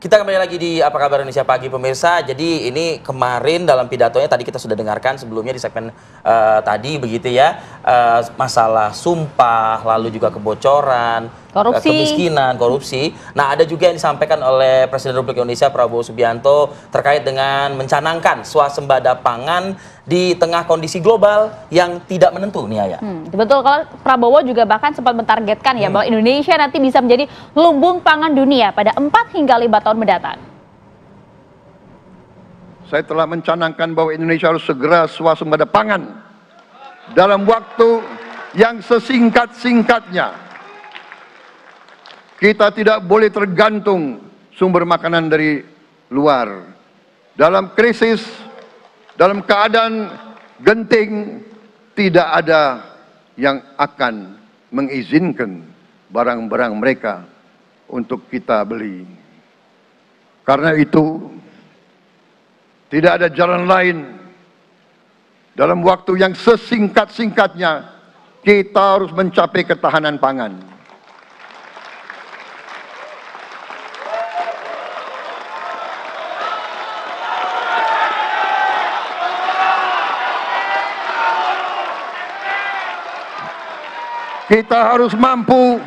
Kita kembali lagi di Apa Kabar Indonesia Pagi pemirsa. Jadi ini kemarin dalam pidatonya tadi kita sudah dengarkan sebelumnya di segmen tadi begitu ya. Masalah sumpah, lalu juga kebocoran, kemiskinan, korupsi. Nah ada juga yang disampaikan oleh Presiden Republik Indonesia Prabowo Subianto terkait dengan mencanangkan swasembada pangan di tengah kondisi global yang tidak menentu nih Ayah. Betul, kalau Prabowo juga bahkan sempat mentargetkan ya bahwa Indonesia nanti bisa menjadi lumbung pangan dunia pada 4 hingga 5 tahun mendatang. Saya telah mencanangkan bahwa Indonesia harus segera swasembada pangan dalam waktu yang sesingkat-singkatnya. Kita tidak boleh tergantung sumber makanan dari luar. Dalam krisis, dalam keadaan genting, tidak ada yang akan mengizinkan barang-barang mereka untuk kita beli. Karena itu, tidak ada jalan lain. Dalam waktu yang sesingkat-singkatnya, kita harus mencapai ketahanan pangan. Kita harus mampu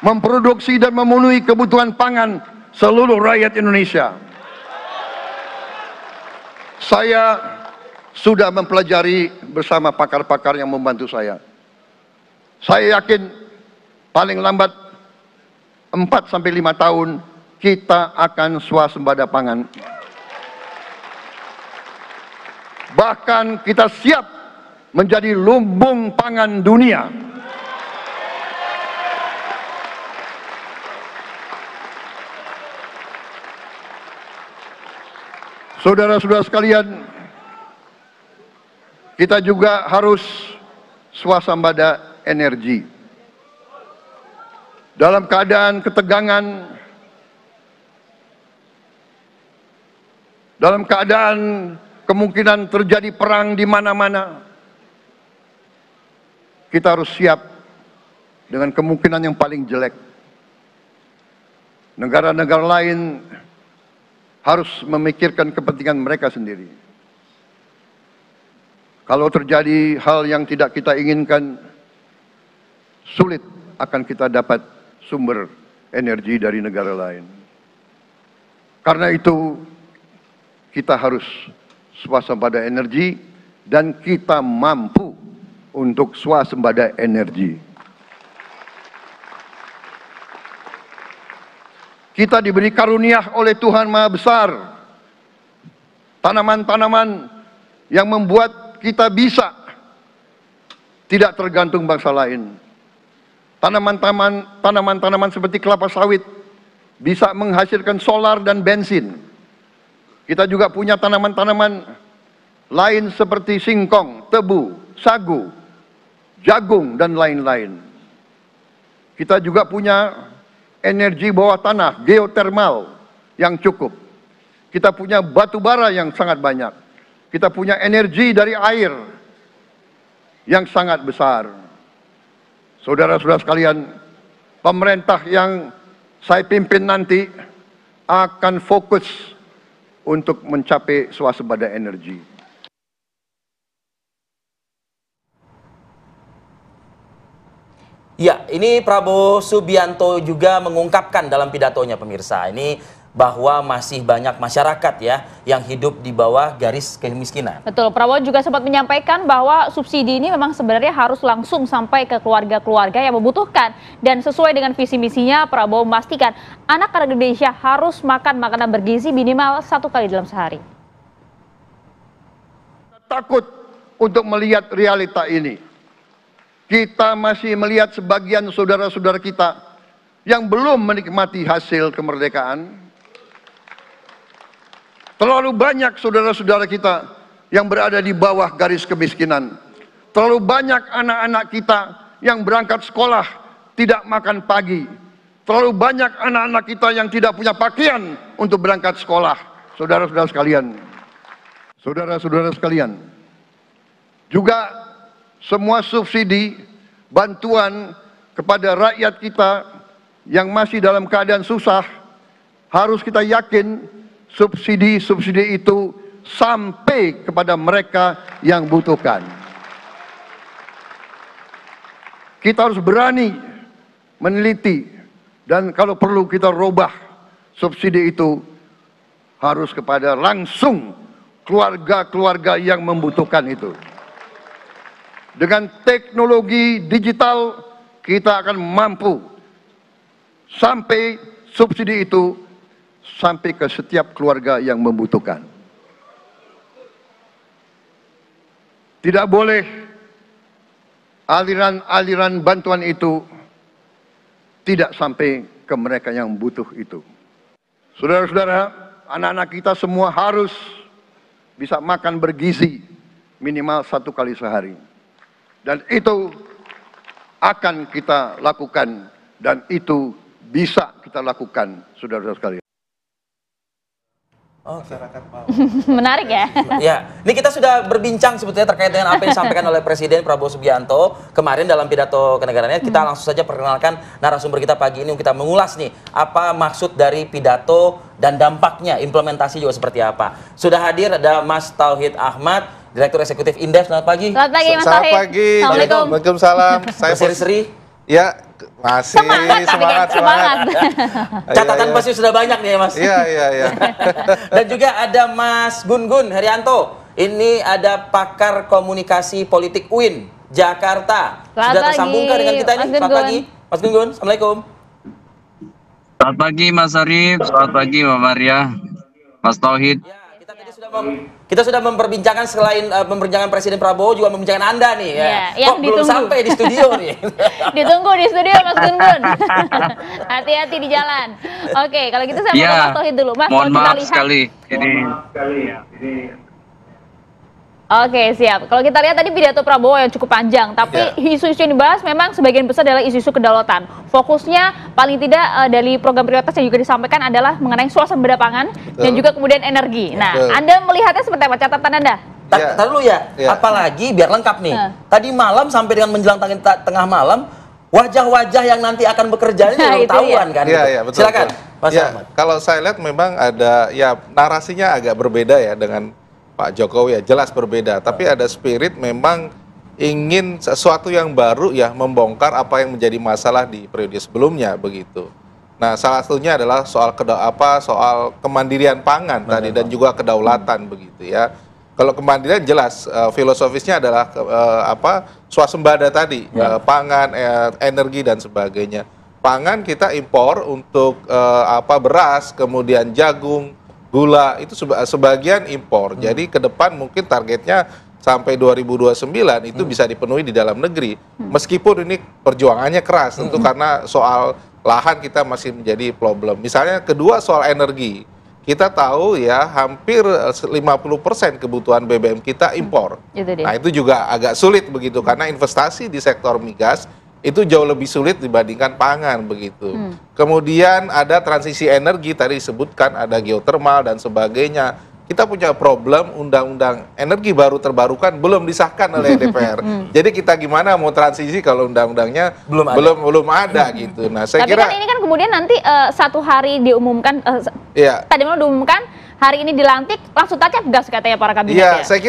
memproduksi dan memenuhi kebutuhan pangan seluruh rakyat Indonesia. Saya sudah mempelajari bersama pakar-pakar yang membantu saya. Saya yakin paling lambat 4-5 tahun kita akan swasembada pangan. Bahkan kita siap menjadi lumbung pangan dunia. Saudara-saudara sekalian, kita juga harus swasembada energi. Dalam keadaan ketegangan, dalam keadaan kemungkinan terjadi perang di mana-mana, kita harus siap dengan kemungkinan yang paling jelek. Negara-negara lain harus memikirkan kepentingan mereka sendiri. Kalau terjadi hal yang tidak kita inginkan, sulit akan kita dapat sumber energi dari negara lain. Karena itu, kita harus swasembada energi dan kita mampu untuk swasembada energi. Kita diberi karunia oleh Tuhan Maha Besar. Tanaman-tanaman yang membuat kita bisa tidak tergantung bangsa lain. Tanaman-tanaman seperti kelapa sawit bisa menghasilkan solar dan bensin. Kita juga punya tanaman-tanaman lain seperti singkong, tebu, sagu, jagung, dan lain-lain. Kita juga punya energi bawah tanah, geotermal yang cukup. Kita punya batu bara yang sangat banyak. Kita punya energi dari air yang sangat besar. Saudara-saudara sekalian, pemerintah yang saya pimpin nanti akan fokus untuk mencapai swasembada energi. Ya, ini Prabowo Subianto juga mengungkapkan dalam pidatonya pemirsa ini bahwa masih banyak masyarakat ya yang hidup di bawah garis kemiskinan. Betul, Prabowo juga sempat menyampaikan bahwa subsidi ini memang sebenarnya harus langsung sampai ke keluarga-keluarga yang membutuhkan. Dan sesuai dengan visi misinya, Prabowo memastikan anak-anak Indonesia harus makan makanan bergizi minimal 1 kali dalam sehari. Takut untuk melihat realita ini. Kita masih melihat sebagian saudara-saudara kita yang belum menikmati hasil kemerdekaan. Terlalu banyak saudara-saudara kita yang berada di bawah garis kemiskinan. Terlalu banyak anak-anak kita yang berangkat sekolah tidak makan pagi. Terlalu banyak anak-anak kita yang tidak punya pakaian untuk berangkat sekolah. Saudara-saudara sekalian. Saudara-saudara sekalian. Juga semua subsidi, bantuan kepada rakyat kita yang masih dalam keadaan susah harus kita yakin subsidi-subsidi itu sampai kepada mereka yang butuhkan. Kita harus berani meneliti dan kalau perlu kita robah subsidi itu harus kepada langsung keluarga-keluarga yang membutuhkan itu. Dengan teknologi digital kita akan mampu sampai subsidi itu sampai ke setiap keluarga yang membutuhkan. Tidak boleh aliran-aliran bantuan itu tidak sampai ke mereka yang butuh itu. Saudara-saudara, anak-anak kita semua harus bisa makan bergizi minimal 1 kali sehari. Dan itu akan kita lakukan dan itu bisa kita lakukan, saudara-saudara sekalian. Menarik ya. Ya, ini kita sudah berbincang sebetulnya terkait dengan apa yang disampaikan oleh Presiden Prabowo Subianto kemarin dalam pidato kenegaraannya. Kita langsung saja perkenalkan narasumber kita pagi ini untuk kita mengulas nih apa maksud dari pidato dan dampaknya, implementasi juga seperti apa. Sudah hadir ada Mas Tauhid Ahmad, Direktur Eksekutif Indef. Selamat pagi. Selamat pagi Mas Selamat Tauhid. pagi. Assalamualaikum. Waalaikumsalam. Saya Seri-seri. Ya, masih semangat. Catatan pasti sudah banyak nih ya Mas. Iya. Dan juga ada Mas Gun-Gun Herianto. Ini ada pakar komunikasi politik UIN Jakarta. Selamat Sudah tersambungkan pagi, dengan kita Mas nih. Selamat Gun-Gun. pagi. Mas Gun-Gun, Assalamualaikum. Selamat pagi Mas Arif, selamat pagi Mbak Maria, Mas Tauhid. Ya, kita tadi sudah memperbincangkan selain memperbincangkan Presiden Prabowo juga memperbincangkan Anda nih ya. Yang Kok belum ditunggu. sampai di studio nih. Ditunggu di studio Mas Gun-Gun. Hati-hati di jalan. Oke, kalau gitu saya mau ke Mas Tauhid dulu. Mas, mohon kalau kita maaf lihat. sekali. Oke, siap. Kalau kita lihat tadi pidato Prabowo yang cukup panjang, tapi isu-isu yang dibahas memang sebagian besar adalah isu-isu kedaulatan. Fokusnya paling tidak dari program prioritas yang juga disampaikan adalah mengenai swasembada pangan dan juga kemudian energi. Nah, Anda melihatnya seperti apa catatan Anda? Tar dulu ya, apalagi biar lengkap nih. Tadi malam sampai dengan menjelang tengah malam, wajah-wajah yang nanti akan bekerja ini belum tahuan kan? Iya, betul. Silakan, Mas Ahmad. Kalau saya lihat memang ada narasinya agak berbeda ya dengan Pak Jokowi ya, jelas berbeda. Tapi ada spirit memang ingin sesuatu yang baru ya, membongkar apa yang menjadi masalah di periode sebelumnya begitu. Nah, salah satunya adalah soal soal kemandirian pangan tadi dan juga kedaulatan begitu ya. Kalau kemandirian jelas filosofisnya adalah swasembada tadi, pangan, energi dan sebagainya. Pangan kita impor untuk beras, kemudian jagung, gula itu sebagian impor. Jadi ke depan mungkin targetnya sampai 2029 itu bisa dipenuhi di dalam negeri. Meskipun ini perjuangannya keras tentu karena soal lahan kita masih menjadi problem. Misalnya kedua soal energi. Kita tahu ya hampir 50% kebutuhan BBM kita impor. Nah, itu juga agak sulit begitu karena investasi di sektor migas itu jauh lebih sulit dibandingkan pangan begitu. Kemudian ada transisi energi tadi disebutkan, ada geotermal dan sebagainya. Kita punya problem undang-undang energi baru terbarukan belum disahkan oleh DPR. Jadi kita gimana mau transisi kalau undang-undangnya belum ada gitu. Nah, saya Tapi kira kan ini kan kemudian nanti 1 hari diumumkan, tadi malam diumumkan, hari ini dilantik langsung tancap gas katanya para kabinet. Iya, saya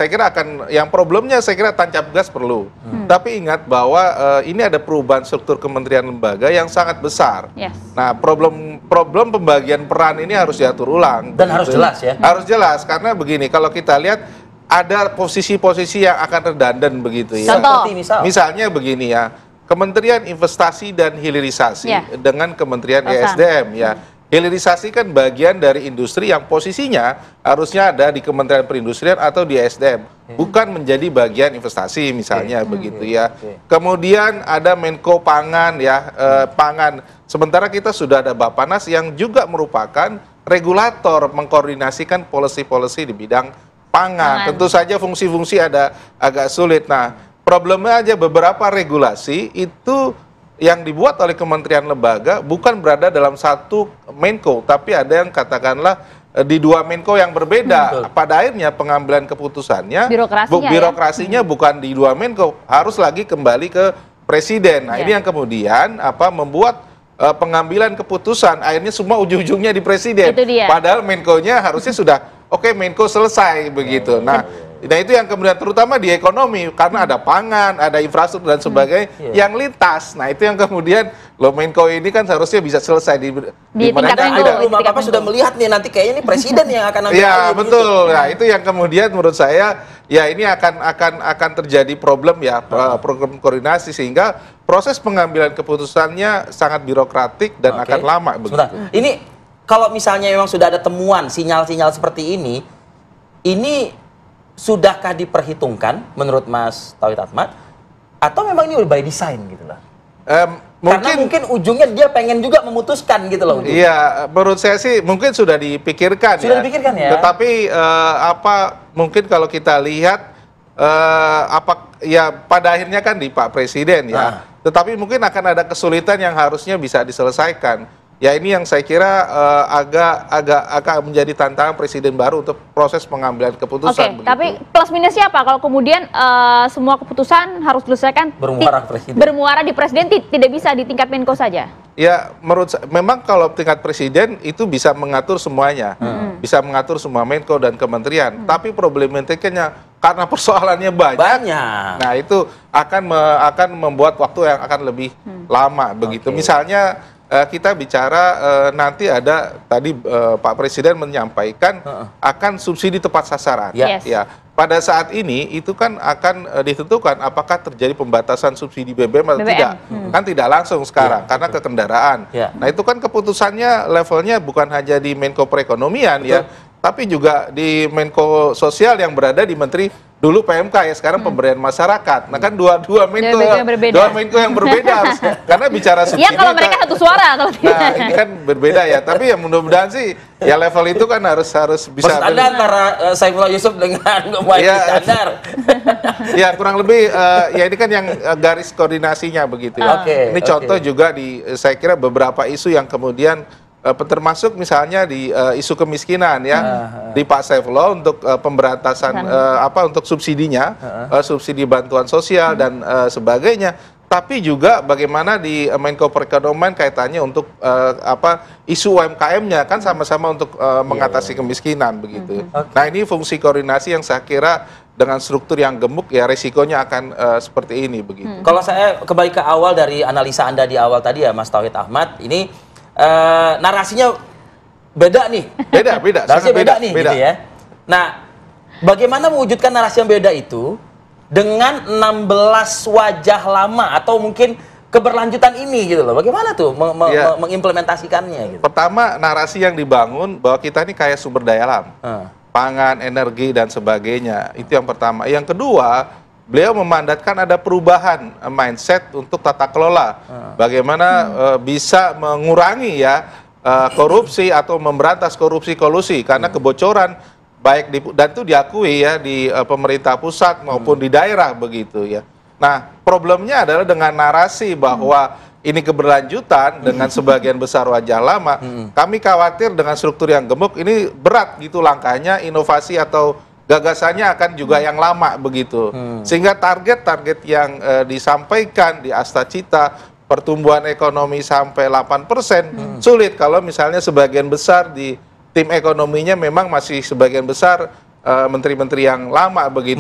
kira akan yang problemnya saya kira tancap gas perlu. Tapi ingat bahwa ini ada perubahan struktur kementerian lembaga yang sangat besar. Nah, problem pembagian peran ini harus diatur ulang. Dan harus jelas ya. Harus jelas karena begini, kalau kita lihat ada posisi-posisi yang akan redundant begitu ya. Contoh. Misalnya begini ya. Kementerian Investasi dan Hilirisasi dengan Kementerian ESDM ya. Hilirisasi kan bagian dari industri yang posisinya harusnya ada di Kementerian Perindustrian atau di SDM, bukan menjadi bagian investasi misalnya begitu ya. Kemudian ada Menko Pangan ya, pangan. Sementara kita sudah ada Bappenas yang juga merupakan regulator mengkoordinasikan policy-policy di bidang pangan. Tentu saja fungsi-fungsi ada agak sulit. Nah, problemnya aja beberapa regulasi itu yang dibuat oleh kementerian lembaga bukan berada dalam satu Menko, tapi ada yang katakanlah di 2 Menko yang berbeda. Pada akhirnya pengambilan keputusannya, birokrasinya bukan di 2 Menko, harus lagi kembali ke Presiden. Nah, ini yang kemudian membuat pengambilan keputusan akhirnya semua ujung-ujungnya di presiden. Itu dia. Padahal Menko-nya harusnya sudah oke, Menko selesai begitu. Nah itu yang kemudian terutama di ekonomi karena ada pangan, ada infrastruktur dan sebagainya yang lintas. Nah itu yang kemudian Menko ini kan seharusnya bisa selesai di tingkat mereka Menko. tidak. Belum apa-apa sudah melihat nih nanti kayaknya ini presiden yang akan ambil Ya alih, betul. begitu. Nah itu yang kemudian menurut saya ya ini akan terjadi problem ya program koordinasi sehingga proses pengambilan keputusannya sangat birokratik dan Oke. akan lama begitu. Sebentar. Ini kalau misalnya memang sudah ada temuan sinyal-sinyal seperti ini sudahkah diperhitungkan menurut Mas Tauhid Ahmad atau memang ini udah by design gitu loh? Karena mungkin ujungnya dia pengen juga memutuskan gitu loh. Iya, menurut saya sih mungkin sudah dipikirkan. Sudah dipikirkan ya. Tetapi mungkin kalau kita lihat pada akhirnya kan di Pak Presiden ya. Tetapi mungkin akan ada kesulitan yang harusnya bisa diselesaikan. Ya ini yang saya kira agak menjadi tantangan presiden baru untuk proses pengambilan keputusan. Oke, tapi plus minusnya apa kalau kemudian semua keputusan harus diselesaikan bermuara di presiden, tidak bisa di tingkat Menko saja? Ya, menurut saya, memang kalau tingkat presiden itu bisa mengatur semuanya, bisa mengatur semua Menko dan kementerian. Tapi problematikanya karena persoalannya banyak. Nah itu akan membuat waktu yang akan lebih lama begitu. Misalnya kita bicara nanti ada tadi Pak Presiden menyampaikan akan subsidi tepat sasaran. Ya, pada saat ini itu kan akan ditentukan apakah terjadi pembatasan subsidi BBM atau tidak. Kan tidak langsung sekarang karena ke kendaraan. Nah itu kan keputusannya levelnya bukan hanya di Menko Perekonomian ya, tapi juga di Menko Sosial yang berada di Menteri dulu PMK ya, sekarang pemberdayaan masyarakat. Nah kan dua Menko yang berbeda harus, karena bicara subsidi. Ya kalau mereka satu suara kalau tidak. Nah ini kan berbeda ya, tapi ya mudah-mudahan sih ya level itu kan harus bisa. Maksud Anda antara Saifullah Yusuf dengan Muhaimin Iskandar? Ya kurang lebih ya ini kan yang garis koordinasinya begitu ya. Ini contoh juga saya kira beberapa isu yang kemudian termasuk misalnya di isu kemiskinan ya di Pak Saifullah untuk pemberantasan untuk subsidinya, subsidi bantuan sosial dan sebagainya, tapi juga bagaimana di Menko Perekonomian kaitannya untuk isu UMKM-nya kan sama-sama untuk mengatasi kemiskinan begitu. Nah ini fungsi koordinasi yang saya kira dengan struktur yang gemuk ya resikonya akan seperti ini begitu. Kalau saya kembali ke awal dari analisa Anda di awal tadi ya Mas Tauhid Ahmad, ini narasinya beda nih. Beda. Narasinya beda nih gitu ya. Nah, bagaimana mewujudkan narasi yang beda itu dengan 16 wajah lama atau mungkin keberlanjutan ini gitu loh. Bagaimana tuh mengimplementasikannya gitu? Pertama, narasi yang dibangun bahwa kita ini kaya sumber daya alam. Pangan, energi dan sebagainya. Itu yang pertama. Yang kedua, beliau memandatkan ada perubahan mindset untuk tata kelola. Bagaimana bisa mengurangi ya korupsi atau memberantas korupsi kolusi karena kebocoran baik dan itu diakui ya di pemerintah pusat maupun di daerah begitu ya. Nah, problemnya adalah dengan narasi bahwa ini keberlanjutan dengan sebagian besar wajah lama. Kami khawatir dengan struktur yang gemuk ini berat gitu langkahnya, inovasi atau gagasannya akan juga yang lama begitu. Sehingga target-target yang disampaikan di Astacita, pertumbuhan ekonomi sampai 8%, sulit kalau misalnya sebagian besar di tim ekonominya memang masih sebagian besar menteri-menteri yang lama begitu.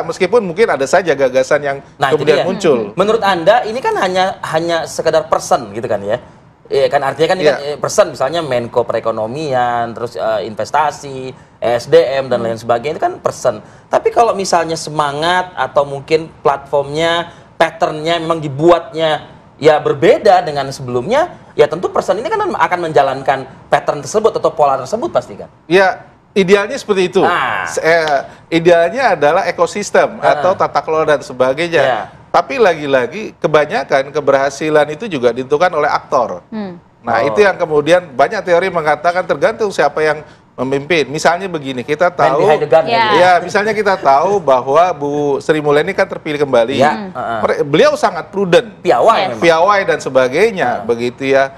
Meskipun mungkin ada saja gagasan yang kemudian muncul. Menurut Anda ini kan hanya sekedar person gitu kan ya? Iya kan artinya kan ini kan person misalnya Menko Perekonomian, terus investasi, SDM dan lain sebagainya itu kan person. Tapi kalau misalnya semangat atau mungkin platformnya, patternnya memang dibuatnya ya berbeda dengan sebelumnya, ya tentu person ini kan akan menjalankan pattern tersebut atau pola tersebut pasti kan? Ya, idealnya seperti itu. Idealnya adalah ekosistem atau tata kelola dan sebagainya. Tapi lagi-lagi kebanyakan keberhasilan itu juga ditentukan oleh aktor. Nah itu yang kemudian banyak teori mengatakan tergantung siapa yang memimpin. Misalnya begini, kita tahu, misalnya kita tahu bahwa Bu Sri Mulyani kan terpilih kembali. Beliau sangat prudent, piawai dan sebagainya, begitu ya.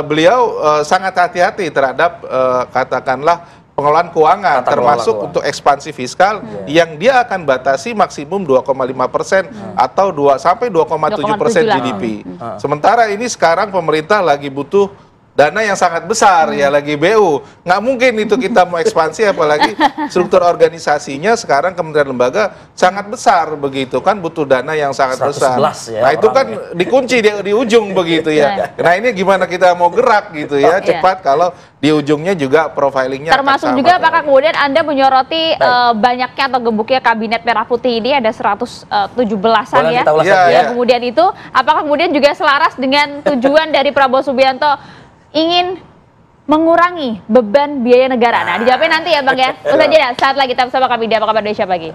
Beliau sangat hati-hati terhadap katakanlah pengelolaan keuangan, Tata kelola termasuk keuangan. untuk ekspansi fiskal yang dia akan batasi maksimum 2,5% atau 2 sampai 2,7% 2,7 lah. GDP. Sementara ini sekarang pemerintah lagi butuh dana yang sangat besar, ya lagi BU. Nggak mungkin itu kita mau ekspansi, apalagi struktur organisasinya sekarang kementerian lembaga sangat besar begitu kan, butuh dana yang sangat besar. 111 ya Nah itu kan orangnya. dikunci di ujung begitu ya. Nah ini gimana kita mau gerak gitu ya cepat kalau di ujungnya juga profilingnya akan Termasuk sama. juga apakah kemudian Anda menyoroti banyaknya atau gemuknya kabinet merah putih ini, ada 117-an Boleh ya. kita ulas Iya, lagi ya. iya. Kemudian itu apakah kemudian juga selaras dengan tujuan dari Prabowo Subianto ingin mengurangi beban biaya negara? Nah, dijawabin nanti ya Bang ya. Usai jeda, saat lagi tetap bersama kami di Apa Kabar Indonesia Pagi.